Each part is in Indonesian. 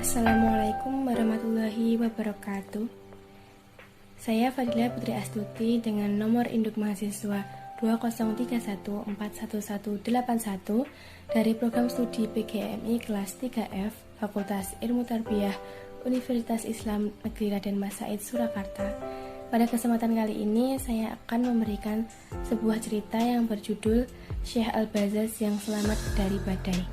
Assalamualaikum warahmatullahi wabarakatuh. Saya Fadila Putri Astuti dengan nomor induk mahasiswa 203141181 dari program studi PGMI kelas 3F Fakultas Ilmu Tarbiyah Universitas Islam Negeri Raden Mas Said Surakarta. Pada kesempatan kali ini saya akan memberikan sebuah cerita yang berjudul Syekh Al-Bazaz yang selamat dari badai.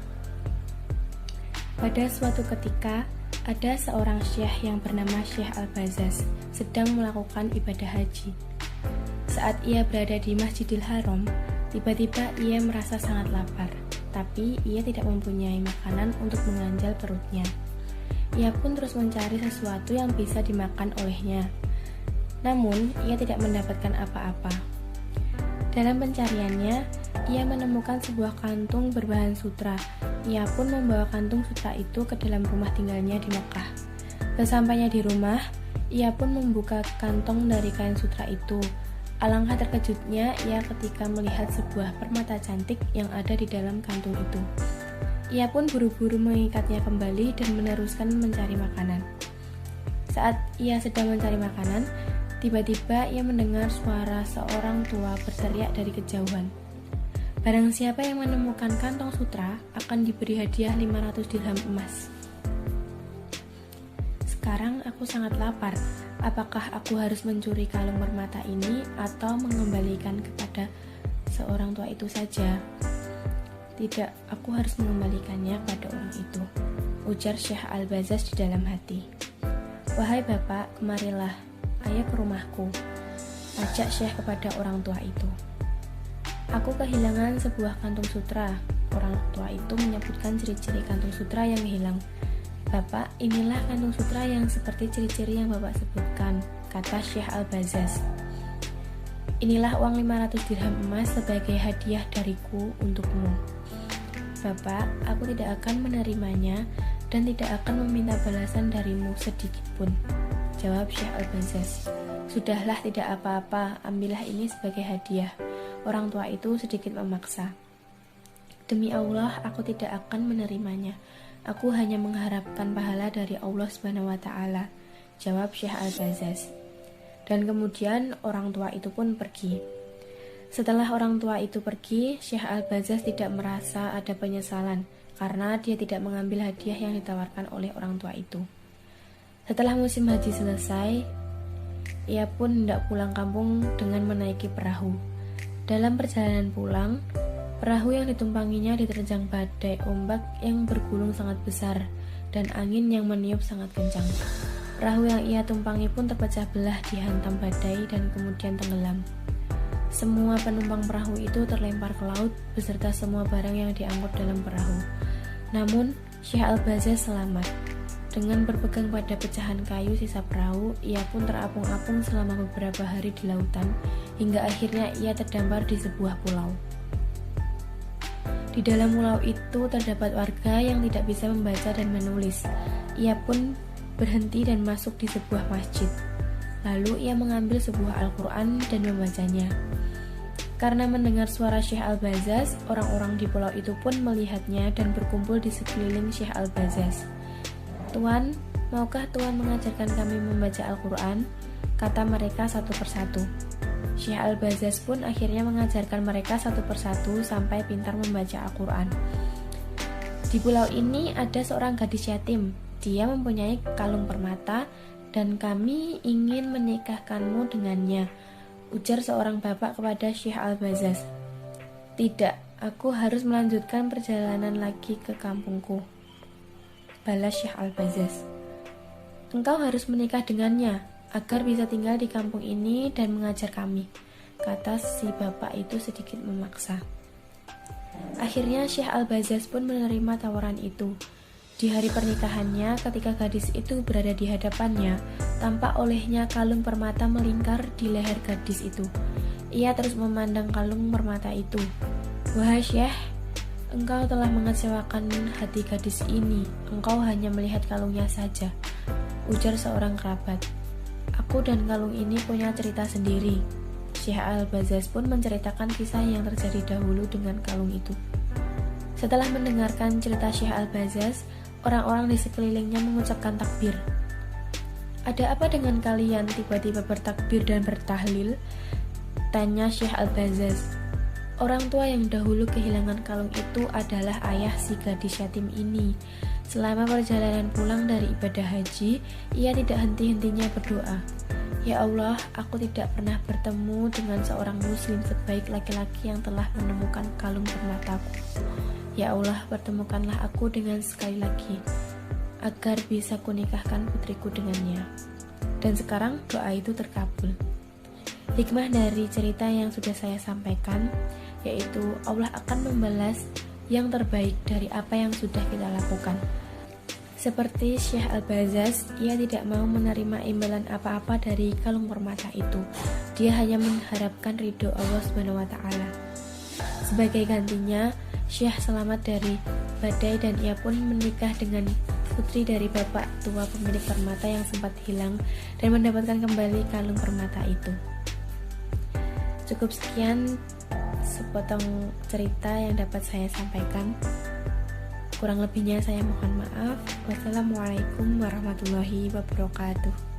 Pada suatu ketika, ada seorang syekh yang bernama Syekh Al-Bazaz sedang melakukan ibadah haji. Saat ia berada di Masjidil Haram, tiba-tiba ia merasa sangat lapar, tapi ia tidak mempunyai makanan untuk mengganjal perutnya. Ia pun terus mencari sesuatu yang bisa dimakan olehnya. Namun, ia tidak mendapatkan apa-apa. Dalam pencariannya, ia menemukan sebuah kantung berbahan sutra. Ia pun membawa kantung sutra itu ke dalam rumah tinggalnya di Mekah. Sesampainya di rumah, ia pun membuka kantong dari kain sutra itu. Alangkah terkejutnya ia ketika melihat sebuah permata cantik yang ada di dalam kantung itu. Ia pun buru-buru mengikatnya kembali dan meneruskan mencari makanan. Saat ia sedang mencari makanan, tiba-tiba ia mendengar suara seorang tua berteriak dari kejauhan. Barang siapa yang menemukan kantong sutra akan diberi hadiah 500 dirham emas. Sekarang aku sangat lapar. Apakah aku harus mencuri kalung permata ini atau mengembalikan kepada seorang tua itu saja? Tidak, aku harus mengembalikannya pada orang itu, ujar Syekh Al-Bazaz di dalam hati. Wahai bapak, kemarilah, ayo ke rumahku, ajak Syekh kepada orang tua itu. Aku kehilangan sebuah kantung sutra. Orang tua itu menyebutkan ciri-ciri kantung sutra yang hilang. Bapak, inilah kantung sutra yang seperti ciri-ciri yang bapak sebutkan, kata Syekh Al-Bazaz. Inilah uang 500 dirham emas sebagai hadiah dariku untukmu. Bapak, aku tidak akan menerimanya dan tidak akan meminta balasan darimu sedikit pun, jawab Syekh Al-Bazaz. Sudahlah, tidak apa-apa, ambillah ini sebagai hadiah. Orang tua itu sedikit memaksa. Demi Allah, aku tidak akan menerimanya. Aku hanya mengharapkan pahala dari Allah Subhanahu wa Ta'ala, jawab Syekh Al-Bazaz. Dan kemudian orang tua itu pun pergi. Setelah orang tua itu pergi, Syekh Al-Bazaz tidak merasa ada penyesalan karena dia tidak mengambil hadiah yang ditawarkan oleh orang tua itu. Setelah musim haji selesai, ia pun hendak pulang kampung dengan menaiki perahu. Dalam perjalanan pulang, perahu yang ditumpanginya diterjang badai ombak yang bergulung sangat besar dan angin yang meniup sangat kencang. Perahu yang ia tumpangi pun terpecah belah dihantam badai dan kemudian tenggelam. Semua penumpang perahu itu terlempar ke laut beserta semua barang yang diangkut dalam perahu. Namun, Syekh Al-Bazaz selamat. Dengan berpegang pada pecahan kayu sisa perahu, ia pun terapung-apung selama beberapa hari di lautan, hingga akhirnya ia terdampar di sebuah pulau. Di dalam pulau itu terdapat warga yang tidak bisa membaca dan menulis. Ia pun berhenti dan masuk di sebuah masjid. Lalu ia mengambil sebuah Al-Quran dan membacanya. Karena mendengar suara Syekh Al-Bazaz, orang-orang di pulau itu pun melihatnya dan berkumpul di sekeliling Syekh Al-Bazaz. Tuan, maukah Tuan mengajarkan kami membaca Al-Quran? Kata mereka satu persatu. Syekh Al-Bazaz pun akhirnya mengajarkan mereka satu persatu sampai pintar membaca Al-Quran. Di pulau ini ada seorang gadis yatim. Dia mempunyai kalung permata dan kami ingin menikahkanmu dengannya, ujar seorang bapak kepada Syekh Al-Bazaz. Tidak, aku harus melanjutkan perjalanan lagi ke kampungku, balas Syekh Al-Bazaz. Engkau harus menikah dengannya agar bisa tinggal di kampung ini dan mengajar kami, kata si bapak itu sedikit memaksa. Akhirnya Syekh Al-Bazaz pun menerima tawaran itu. Di hari pernikahannya, ketika gadis itu berada di hadapannya, tampak olehnya kalung permata melingkar di leher gadis itu. Ia terus memandang kalung permata itu. Wahai Syekh, engkau telah mengecewakan hati gadis ini. Engkau hanya melihat kalungnya saja, ujar seorang kerabat. Aku dan kalung ini punya cerita sendiri. Syekh Al-Bazaz pun menceritakan kisah yang terjadi dahulu dengan kalung itu. Setelah mendengarkan cerita Syekh Al-Bazaz, orang-orang di sekelilingnya mengucapkan takbir. "Ada apa dengan kalian tiba-tiba bertakbir dan bertahlil?" tanya Syekh Al-Bazaz. Orang tua yang dahulu kehilangan kalung itu adalah ayah si gadis yatim ini. Selama perjalanan pulang dari ibadah haji, ia tidak henti-hentinya berdoa, "Ya Allah, aku tidak pernah bertemu dengan seorang muslim sebaik laki-laki yang telah menemukan kalung permataku. Ya Allah, pertemukanlah aku dengan sekali lagi, agar bisa kunikahkan putriku dengannya." Dan sekarang doa itu terkabul. Hikmah dari cerita yang sudah saya sampaikan, yaitu Allah akan membalas yang terbaik dari apa yang sudah kita lakukan. Seperti Syekh Al-Bazaz, ia tidak mau menerima imbalan apa-apa dari kalung permata itu. Dia hanya mengharapkan ridho Allah SWT. Sebagai gantinya, Syekh selamat dari badai dan ia pun menikah dengan putri dari bapak tua pemilik permata yang sempat hilang dan mendapatkan kembali kalung permata itu. Cukup sekian sepotong cerita yang dapat saya sampaikan. Kurang lebihnya saya mohon maaf. Wassalamualaikum warahmatullahi wabarakatuh.